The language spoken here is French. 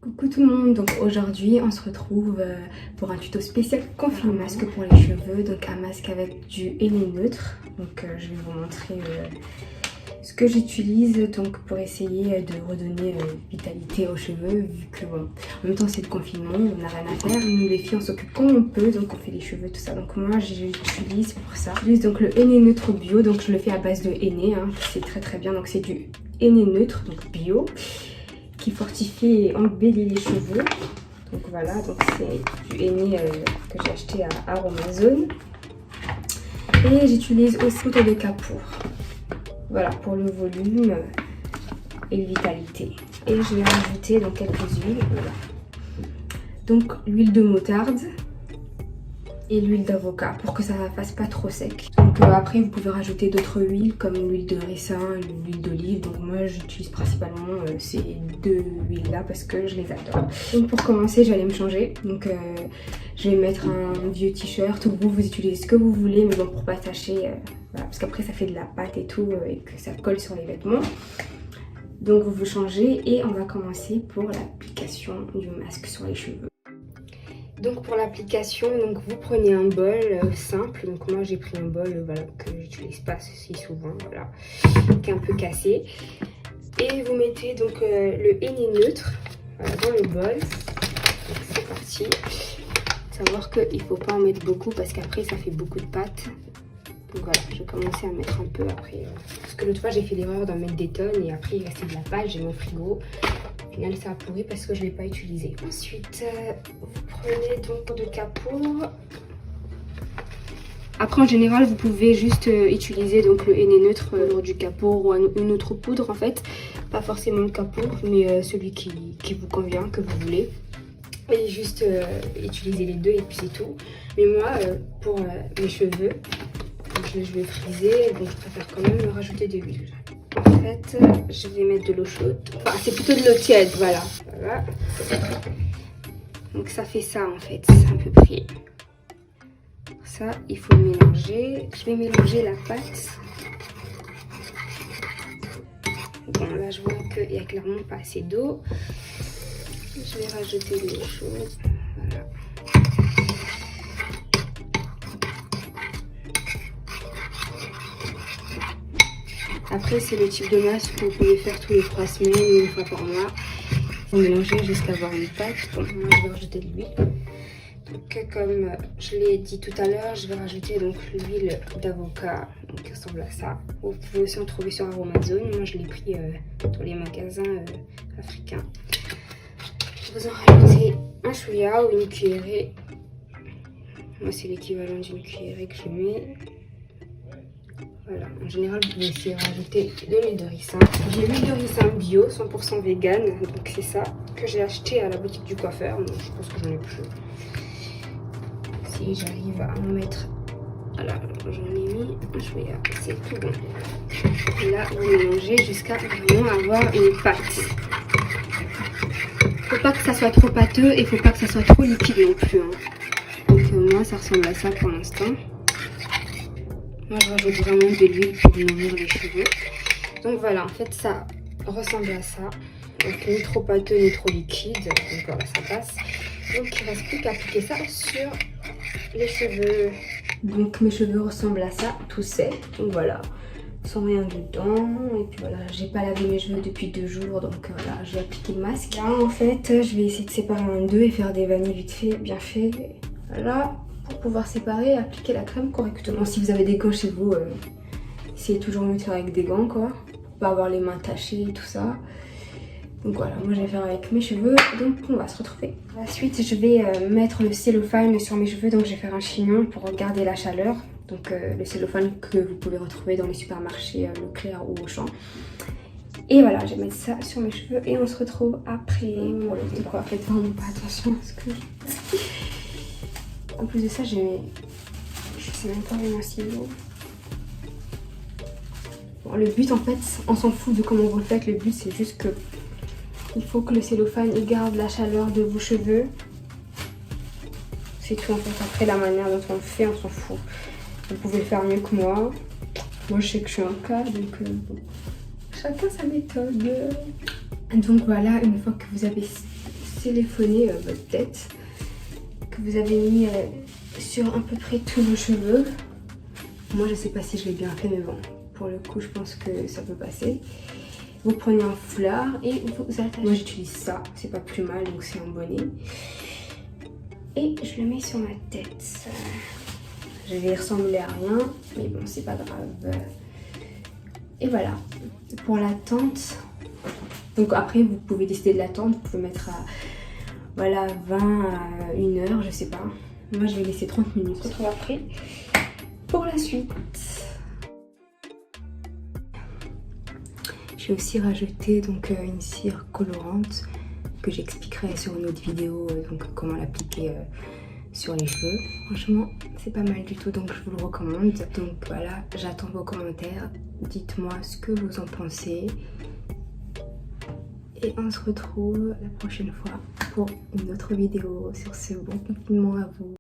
Coucou tout le monde, donc aujourd'hui on se retrouve pour un tuto spécial conflit masque pour les cheveux, donc un masque avec du henné neutre. Donc je vais vous montrer ce que j'utilise donc pour essayer de redonner vitalité aux cheveux, vu que bon, en même temps c'est le confinement, on n'a rien à faire, nous les filles on s'occupe comme on peut, donc on fait les cheveux tout ça. Donc moi j'utilise pour ça, j'utilise donc le henné neutre bio, donc je le fais à base de henné, hein, c'est très bien, donc c'est du henné neutre, donc bio, qui fortifie et embellit les cheveux. Donc voilà, donc c'est du henné que j'ai acheté à Aromazone. Et j'utilise aussi poudre de capour. Voilà, pour le volume et la vitalité. Et je vais rajouter donc quelques huiles. Voilà. Donc l'huile de moutarde et l'huile d'avocat pour que ça ne fasse pas trop sec. Donc après vous pouvez rajouter d'autres huiles comme l'huile de ricin, l'huile d'olive. Donc moi j'utilise principalement ces deux huiles là parce que je les adore. Donc pour commencer j'allais me changer. Donc je vais mettre un vieux t-shirt. Vous utilisez ce que vous voulez, mais bon, pour pas tâcher, voilà, parce qu'après ça fait de la pâte et tout et que ça colle sur les vêtements. Donc vous vous changez et on va commencer pour l'application du masque sur les cheveux. Donc pour l'application, donc vous prenez un bol simple. Donc moi j'ai pris un bol voilà, que j'utilise pas si souvent, voilà, qui est un peu cassé. Et vous mettez donc le henné neutre voilà, dans le bol. Donc c'est parti. Savoir qu'il faut pas en mettre beaucoup parce qu'après ça fait beaucoup de pâte. Donc voilà, je vais commencer à mettre un peu après. Parce que l'autre fois j'ai fait l'erreur d'en mettre des tonnes et après il restait de la pâte, j'ai mis au frigo. Au final ça a pourri parce que je ne l'ai pas utilisé. Ensuite, vous prenez donc de capour. Après en général vous pouvez juste utiliser donc le henné neutre du capour ou une autre poudre en fait. Pas forcément le capour mais celui qui vous convient, que vous voulez. Et juste utiliser les deux et puis c'est tout. Mais moi pour mes cheveux, je vais friser, donc je préfère quand même rajouter de l'huile. En fait, je vais mettre de l'eau chaude. Enfin, c'est plutôt de l'eau tiède, voilà. Donc ça fait ça en fait, à peu près. Ça, il faut le mélanger. Je vais mélanger la pâte. Bon, là, je vois qu'il n'y a clairement pas assez d'eau. Je vais rajouter de l'eau chaude. Voilà. Après, c'est le type de masque que vous pouvez faire tous les 3 semaines ou une fois par mois. Vous mélangez jusqu'à avoir une pâte. Bon, moi, je vais rajouter de l'huile. Donc, comme je l'ai dit tout à l'heure, je vais rajouter donc l'huile d'avocat qui ressemble à ça. Vous pouvez aussi en trouver sur Aromazone. Moi, je l'ai pris dans les magasins africains. Vous en rajoutez un chouïa ou une cuillerée. Moi, c'est l'équivalent d'une cuillerée que je mets. Voilà, en général, vous pouvez aussi rajouter de l'huile de ricin. J'ai l'huile de ricin bio, 100% vegan. Donc c'est ça que j'ai acheté à la boutique du coiffeur. Donc je pense que j'en ai plus. Si j'arrive à en mettre... Voilà, j'en ai mis un chouïa. C'est tout bon. Et là, vous mélangez jusqu'à vraiment avoir une pâte. Faut pas que ça soit trop pâteux et faut pas que ça soit trop liquide non plus. Hein. Donc moi, ça ressemble à ça pour l'instant. Moi, je rajoute vraiment de l'huile pour nourrir les cheveux. Donc voilà, en fait, ça ressemble à ça. Donc ni trop pâteux, ni trop liquide. Donc voilà, ça passe. Donc il ne reste plus qu'à appliquer ça sur les cheveux. Donc mes cheveux ressemblent à ça, tout sec. Donc voilà, sans rien dedans. Et puis voilà, j'ai pas lavé mes cheveux depuis 2 jours. Donc voilà, j'ai appliqué le masque. Là, en fait, je vais essayer de séparer en deux et faire des vanilles vite fait, bien fait. Voilà. Pour pouvoir séparer et appliquer la crème correctement. Si vous avez des gants chez vous, essayez toujours mieux de faire avec des gants quoi, pour pas avoir les mains tachées et tout ça. Donc voilà, moi je vais faire avec mes cheveux, donc on va se retrouver. Ensuite je vais mettre le cellophane sur mes cheveux, donc je vais faire un chignon pour garder la chaleur. Donc le cellophane que vous pouvez retrouver dans les supermarchés Leclerc ou Auchan. Et voilà, je vais mettre ça sur mes cheveux et on se retrouve après. Pour le décor, faites vraiment pas attention à ce que je dis. En plus de ça, je sais même pas où mon stylo. Bon, le but en fait, on s'en fout de comment vous le faites. Le but c'est juste que il faut que le cellophane il garde la chaleur de vos cheveux. C'est tout en fait. Après la manière dont on le fait, on s'en fout. Vous pouvez le faire mieux que moi. Moi je sais que je suis un cas, donc bon. Chacun sa méthode. Donc voilà, une fois que vous avez téléphoner votre tête que vous avez mis sur à peu près tous vos cheveux. Moi je sais pas si je l'ai bien fait, mais bon, pour le coup je pense que ça peut passer. Vous prenez un foulard et vous attachez. Moi j'utilise ça, c'est pas plus mal, donc c'est un bonnet. Et je le mets sur ma tête. Je vais ressembler à rien, mais bon c'est pas grave. Et voilà, pour la tente. Donc après vous pouvez décider de la tente, vous pouvez mettre à voilà 20 à 1 heure, je sais pas. Moi je vais laisser 30 minutes. On se retrouve après pour la suite. J'ai aussi rajouté donc une cire colorante que j'expliquerai sur une autre vidéo, donc comment l'appliquer sur les cheveux. Franchement c'est pas mal du tout, donc je vous le recommande. Donc voilà, j'attends vos commentaires, dites-moi ce que vous en pensez et on se retrouve la prochaine fois pour une autre vidéo. Sur ce, bon confinement à vous.